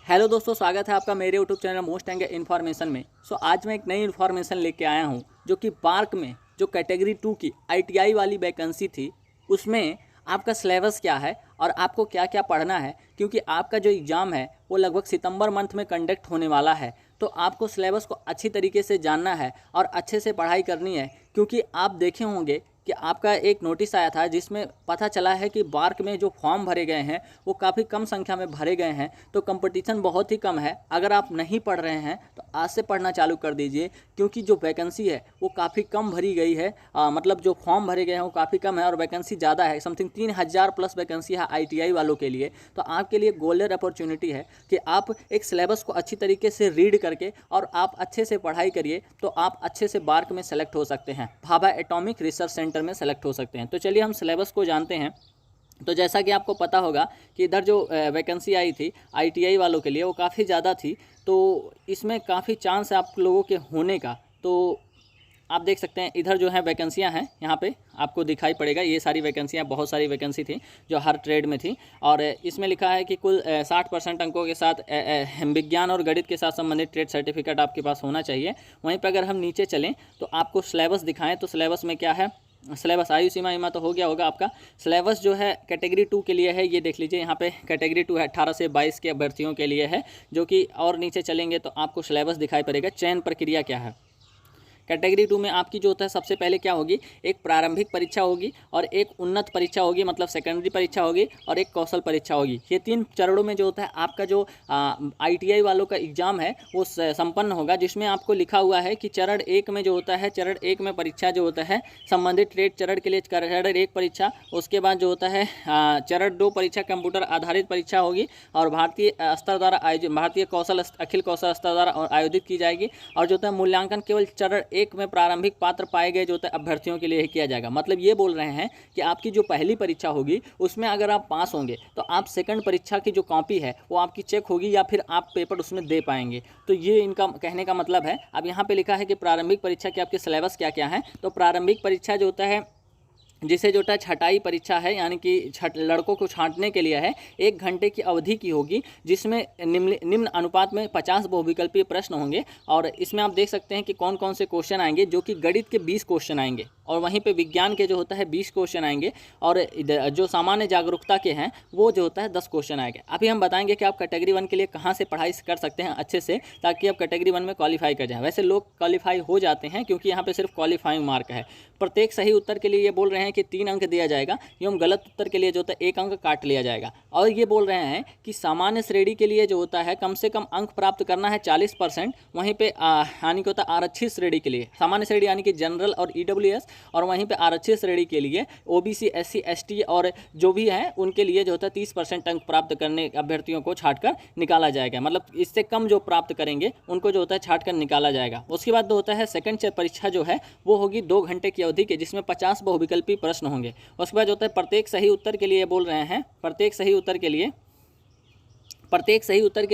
Hello दोस्तों, स्वागत है आपका मेरे यूट्यूब चैनल मोस्ट एंगे इन्फॉर्मेशन में। आज मैं एक नई इन्फॉर्मेशन लेके आया हूँ जो कि पार्क में जो कैटेगरी 2 की आईटीआई वाली वैकेंसी थी उसमें आपका सिलेबस क्या है और आपको क्या क्या पढ़ना है, क्योंकि आपका जो एग्ज़ाम है वो लगभग सितंबर मंथ में कंडक्ट होने वाला है। तो आपको सिलेबस को अच्छी तरीके से जानना है और अच्छे से पढ़ाई करनी है, क्योंकि आप देखे होंगे कि आपका एक नोटिस आया था जिसमें पता चला है कि बार्क में जो फॉर्म भरे गए हैं वो काफ़ी कम संख्या में भरे गए हैं। तो कंपटीशन बहुत ही कम है। अगर आप नहीं पढ़ रहे हैं तो आज से पढ़ना चालू कर दीजिए, क्योंकि जो वैकेंसी है वो काफ़ी कम भरी गई है। मतलब जो फॉर्म भरे गए हैं वो काफ़ी कम है और वैकेंसी ज़्यादा है। समथिंग 3000 प्लस वैकेंसी है आईटीआई वालों के लिए। तो आपके लिए गोल्डन अपॉर्चुनिटी है कि आप एक सिलेबस को अच्छी तरीके से रीड करके और आप अच्छे से पढ़ाई करिए तो आप अच्छे से बार्क में सेलेक्ट हो सकते हैं, भाभा एटॉमिक रिसर्च सेंटर में सेलेक्ट हो सकते हैं। तो चलिए हम सिलेबस को जानते हैं। तो जैसा कि आपको पता होगा कि इधर जो वैकेंसी आई थी आईटीआई वालों के लिए वो काफ़ी ज़्यादा थी, तो इसमें काफ़ी चांस है आप लोगों के होने का। तो आप देख सकते हैं इधर जो है वैकेंसियां हैं, यहाँ पे आपको दिखाई पड़ेगा ये सारी वैकेंसियां, बहुत सारी वैकेंसी थी जो हर ट्रेड में थी। और इसमें लिखा है कि कुल 60% अंकों के साथ विज्ञान और गणित के साथ संबंधित ट्रेड सर्टिफिकेट आपके पास होना चाहिए। वहीं पर अगर हम नीचे चलें तो आपको सिलेबस दिखाएं तो सिलेबस में क्या है। सिलेबस आयु सीमा तो हो गया होगा आपका। सिलेबस जो है कैटेगरी 2 के लिए है, ये देख लीजिए यहाँ पे कैटेगरी 2 है, 18 से 22 के अभ्यर्थियों के लिए है। जो कि और नीचे चलेंगे तो आपको सिलेबस दिखाई पड़ेगा। चयन प्रक्रिया क्या है कैटेगरी 2 में आपकी जो होता है सबसे पहले क्या होगी, एक प्रारंभिक परीक्षा होगी और एक उन्नत परीक्षा होगी, मतलब सेकेंडरी परीक्षा होगी और एक कौशल परीक्षा होगी। ये 3 चरणों में जो होता है आपका जो आईटीआई वालों का एग्जाम है वो संपन्न होगा, जिसमें आपको लिखा हुआ है कि चरण 1 में जो होता है, चरण 1 में परीक्षा जो होता है संबंधित ट्रेड चरण के लिए चरण 1 परीक्षा, उसके बाद जो होता है चरण 2 परीक्षा कंप्यूटर आधारित परीक्षा होगी और भारतीय स्तर द्वारा आयोजित, भारतीय कौशल अखिल कौशल स्तर द्वारा आयोजित की जाएगी। और जो होता है मूल्यांकन केवल चरण 1 में प्रारंभिक पात्र पाए गए जो होता है अभ्यर्थियों के लिए ही किया जाएगा। मतलब ये बोल रहे हैं कि आपकी जो पहली परीक्षा होगी उसमें अगर आप पास होंगे तो आप सेकंड परीक्षा की जो कॉपी है वो आपकी चेक होगी या फिर आप पेपर उसमें दे पाएंगे। तो ये इनका कहने का मतलब है। अब यहाँ पे लिखा है कि प्रारंभिक परीक्षा के आपके सिलेबस क्या क्या है। तो प्रारंभिक परीक्षा जो होता है जिसे जो होता है छटाई परीक्षा है, यानी कि लड़कों को छांटने के लिए है, 1 घंटे की अवधि की होगी, जिसमें निम्न अनुपात में 50 बहुविकल्पीय प्रश्न होंगे। और इसमें आप देख सकते हैं कि कौन कौन से क्वेश्चन आएंगे, जो कि गणित के 20 क्वेश्चन आएंगे और वहीं पे विज्ञान के जो होता है 20 क्वेश्चन आएंगे और जो सामान्य जागरूकता के हैं वो जो होता है 10 क्वेश्चन आएंगे। अभी हम बताएंगे कि आप कैटेगरी 1 के लिए कहाँ से पढ़ाई कर सकते हैं अच्छे से, ताकि आप कैटेगरी 1 में क्वालिफाई कर जाएं। वैसे लोग क्वालिफाई हो जाते हैं क्योंकि यहाँ पे सिर्फ क्वालिफाइंग मार्क है। प्रत्येक सही उत्तर के लिए ये बोल रहे हैं कि 3 अंक दिया जाएगा, एवं गलत उत्तर के लिए जो होता है 1 अंक काट लिया जाएगा। और ये बोल रहे हैं कि सामान्य श्रेणी के लिए जो होता है कम से कम अंक प्राप्त करना है 40%। वहीं पे यानी कि होता है आरक्षित श्रेणी के लिए, सामान्य श्रेणी यानी कि जनरल और ईडब्ल्यूएस, और वहीं पे आरक्षित श्रेणी के लिए ओबीसी, एससी, एसटी और जो भी हैं उनके लिए जो होता है 30% अंक प्राप्त करने अभ्यर्थियों को छांटकर निकाला जाएगा। मतलब इससे कम जो प्राप्त करेंगे उनको जो होता है छांटकर निकाला जाएगा। उसके बाद जो होता है सेकंड परीक्षा जो है वो होगी 2 घंटे की अवधि के, जिसमें 50 बहुविकल्पी प्रश्न होंगे। उसके बाद जो होता है प्रत्येक सही उत्तर के लिए बोल रहे हैं, प्रत्येक सही उत्तर के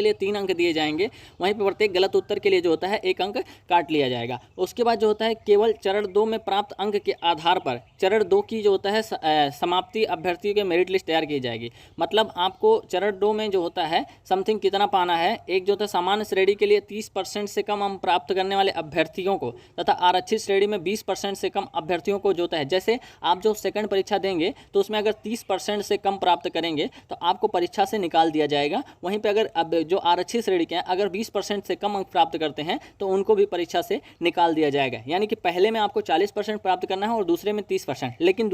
लिए 3 अंक दिए जाएंगे। वहीं पर प्रत्येक गलत उत्तर के लिए जो होता है 1 अंक काट लिया जाएगा। उसके बाद जो होता है केवल चरण 2 में प्राप्त अंक के आधार पर चरण 2 की जो होता है समाप्ति अभ्यर्थियों के मेरिट लिस्ट तैयार की जाएगी। मतलब आपको चरण 2 में जो होता है समथिंग कितना पाना है, एक जो होता है सामान्य श्रेणी के लिए 30% से कम अंक प्राप्त करने वाले अभ्यर्थियों को तथा आरक्षित श्रेणी में 20% से कम अभ्यर्थियों को जो होता है, जैसे आप जो सेकंड परीक्षा देंगे तो उसमें अगर 30% से कम प्राप्त करेंगे तो आपको परीक्षा से निकाल दिया जाएगा। वहीं पे अगर अब जो आरक्षित श्रेणी के हैं अगर 20% से कम अंक प्राप्त करते हैं तो उनको भी परीक्षा से निकाल दिया जाएगा। यानी कि पहले में आपको 40% प्राप्त करना है और दूसरे में 30%, लेकिन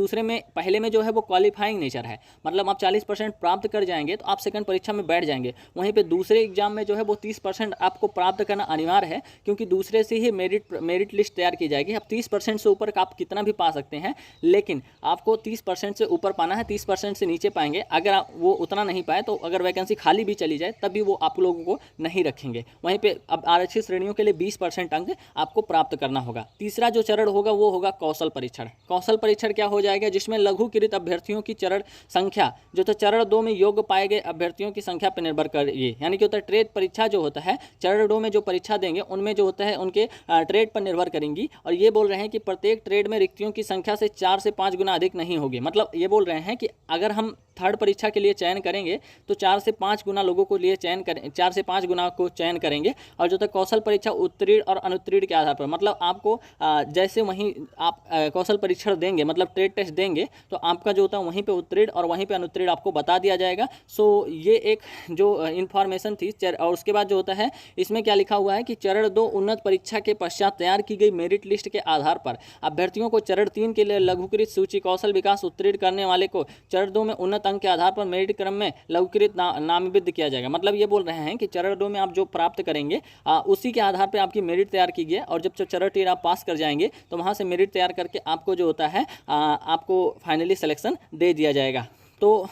पहले में जो है वो क्वालिफाइंग नेचर है। मतलब आप 40% प्राप्त कर जाएंगे तो आप सेकंड परीक्षा में बैठ जाएंगे। वहीं पे दूसरे एग्जाम में जो है वो 30% आपको प्राप्त करना अनिवार्य है, क्योंकि दूसरे से ही मेरिट लिस्ट तैयार की जाएगी। अब 30% से ऊपर आप कितना भी पा सकते हैं, लेकिन आपको 30% से ऊपर पाना है, 30% से नीचे पाएंगे। अगर आप वो उतना नहीं पाए तो अगर वैकेंसी खाली भी चली जाए तभी वो आप लोगों को नहीं रखेंगे। वहीं पे अब आरक्षित श्रेणियों के लिए 20% अंक आपको प्राप्त करना होगा। तीसरा जो चरण होगा वो होगा कौशल परीक्षण। कौशल परीक्षण क्या हो जाएगा, जिसमें लघुकृत अभ्यर्थियों की चरण संख्या जो तो चरण 2 में योग्य पाए गए अभ्यर्थियों की संख्या पर निर्भर करेगी। यानी कि होता है ट्रेड परीक्षा जो होता है चरण 2 में जो परीक्षा देंगे उनमें जो होता है उनके ट्रेड पर निर्भर करेंगी। और ये बोल रहे हैं कि प्रत्येक ट्रेड में रिक्तियों की संख्या से 4 से 5 गुना अधिक नहीं होगी। मतलब ये बोल रहे हैं कि अगर हम थर्ड परीक्षा के लिए चयन करेंगे तो 4 से 5 गुना लोगों को लिए चयन करें, 4 से 5 गुना को चयन करेंगे। और जो होता है कौशल परीक्षा उत्तीर्ण और अनुत्तीर्ण के आधार पर, मतलब आपको जैसे वहीं आप कौशल परीक्षण देंगे, मतलब ट्रेड टेस्ट देंगे, तो आपका जो होता है वहीं पे उत्तीर्ण और वहीं पे अनुत्तीर्ण आपको बता दिया जाएगा। सो ये एक जो इन्फॉर्मेशन थी। और उसके बाद जो होता है इसमें क्या लिखा हुआ है कि चरण 2 उन्नत परीक्षा के पश्चात तैयार की गई मेरिट लिस्ट के आधार पर अभ्यर्थियों को चरण 3 के लिए लघुकृत सूची कौशल विकास उत्तीर्ण करने वाले को चरण 2 में उन्नत अंक के आधार पर मेरिट क्रम में लघुकृत नामविद किया जाएगा। मतलब ये बोल रहे हैं कि चरण 2 में आप जो प्राप्त करेंगे उसी के आधार पर आपकी मेरिट तैयार की गई, और जब चरण 3 आप पास कर जाएंगे तो वहाँ से मेरिट तैयार करके आपको जो होता है आपको फाइनली सिलेक्शन दे दिया जाएगा। तो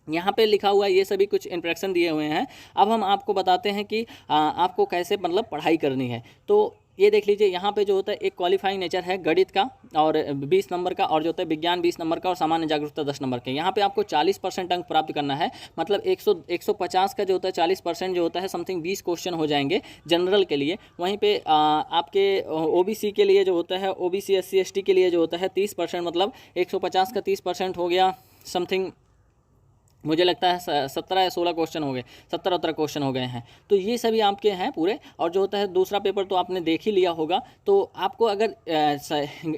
यहाँ पे लिखा हुआ है, ये सभी कुछ इंस्ट्रक्शन दिए हुए हैं। अब हम आपको बताते हैं कि आपको कैसे मतलब पढ़ाई करनी है। तो ये देख लीजिए, यहाँ पे जो होता है एक क्वालिफाइंग नेचर है गणित का और 20 नंबर का, और जो होता है विज्ञान 20 नंबर का, और सामान्य जागरूकता 10 नंबर के। यहाँ पे आपको 40% अंक प्राप्त करना है, मतलब 150 का जो होता है 40% जो होता है समथिंग 20 क्वेश्चन हो जाएंगे जनरल के लिए। वहीं पे आपके ओबीसी के लिए जो होता है, ओबीसी SC ST के लिए जो होता है 30%, मतलब 150 का 30% हो गया समथिंग, मुझे लगता है 17 या 16 क्वेश्चन हो गए, 17 क्वेश्चन हो गए हैं। तो ये सभी आपके हैं पूरे। और जो होता है दूसरा पेपर तो आपने देख ही लिया होगा। तो आपको अगर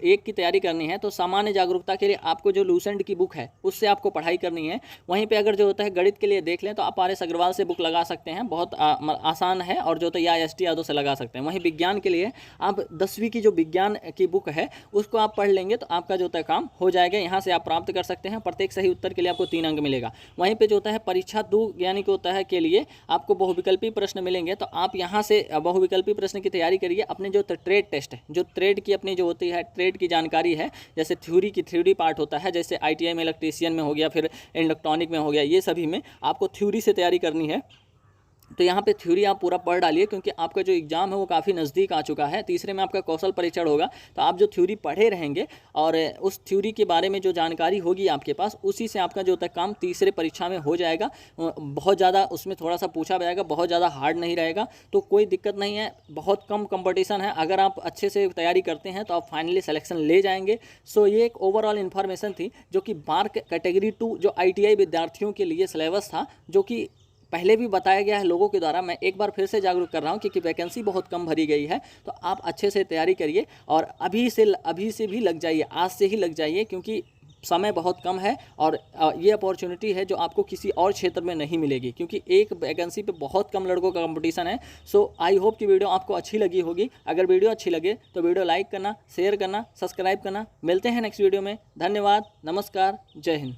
एक की तैयारी करनी है तो सामान्य जागरूकता के लिए आपको जो लूसेंट की बुक है उससे आपको पढ़ाई करनी है। वहीं पे अगर जो होता है गणित के लिए देख लें तो आप RS अग्रवाल से बुक लगा सकते हैं, बहुत आसान है, और जो होता है या ST यादव से लगा सकते हैं। वहीं विज्ञान के लिए आप 10वीं की जो विज्ञान की बुक है उसको आप पढ़ लेंगे तो आपका जो होता है काम हो जाएगा। यहाँ से आप प्राप्त कर सकते हैं। प्रत्येक सही उत्तर के लिए आपको 3 अंक मिलेगा। वहीं पे जो होता है परीक्षा 2 यानी कि होता है के लिए आपको बहुविकल्पी प्रश्न मिलेंगे। तो आप यहाँ से बहुविकल्पी प्रश्न की तैयारी करिए। अपने जो ट्रेड टेस्ट है, जो ट्रेड की अपनी जो होती है ट्रेड की जानकारी है, जैसे थ्योरी पार्ट होता है, जैसे ITI में इलेक्ट्रीशियन में हो गया, फिर इलेक्ट्रॉनिक में हो गया, ये सभी में आपको थ्योरी से तैयारी करनी है। तो यहाँ पे थ्योरी आप पूरा पढ़ डालिए, क्योंकि आपका जो एग्जाम है वो काफ़ी नज़दीक आ चुका है। तीसरे में आपका कौशल परीक्षण होगा, तो आप जो थ्योरी पढ़े रहेंगे और उस थ्योरी के बारे में जो जानकारी होगी आपके पास, उसी से आपका जो होता है काम तीसरे परीक्षा में हो जाएगा। बहुत ज़्यादा उसमें थोड़ा सा पूछा जाएगा, बहुत ज़्यादा हार्ड नहीं रहेगा, तो कोई दिक्कत नहीं है। बहुत कम कंपटीशन है, अगर आप अच्छे से तैयारी करते हैं तो आप फाइनली सिलेक्शन ले जाएंगे। सो ये एक ओवरऑल इन्फॉर्मेशन थी जो कि मार्क कैटेगरी 2 जो ITI विद्यार्थियों के लिए सिलेबस था, जो कि पहले भी बताया गया है लोगों के द्वारा। मैं एक बार फिर से जागरूक कर रहा हूँ, क्योंकि वैकेंसी बहुत कम भरी गई है। तो आप अच्छे से तैयारी करिए और अभी से भी लग जाइए, आज से ही लग जाइए, क्योंकि समय बहुत कम है और ये अपॉर्चुनिटी है जो आपको किसी और क्षेत्र में नहीं मिलेगी, क्योंकि एक वैकेंसी पे बहुत कम लड़कों का कंपटीशन है। सो आई होप कि वीडियो आपको अच्छी लगी होगी। अगर वीडियो अच्छी लगे तो वीडियो लाइक करना, शेयर करना, सब्सक्राइब करना। मिलते हैं नेक्स्ट वीडियो में। धन्यवाद, नमस्कार, जय हिंद।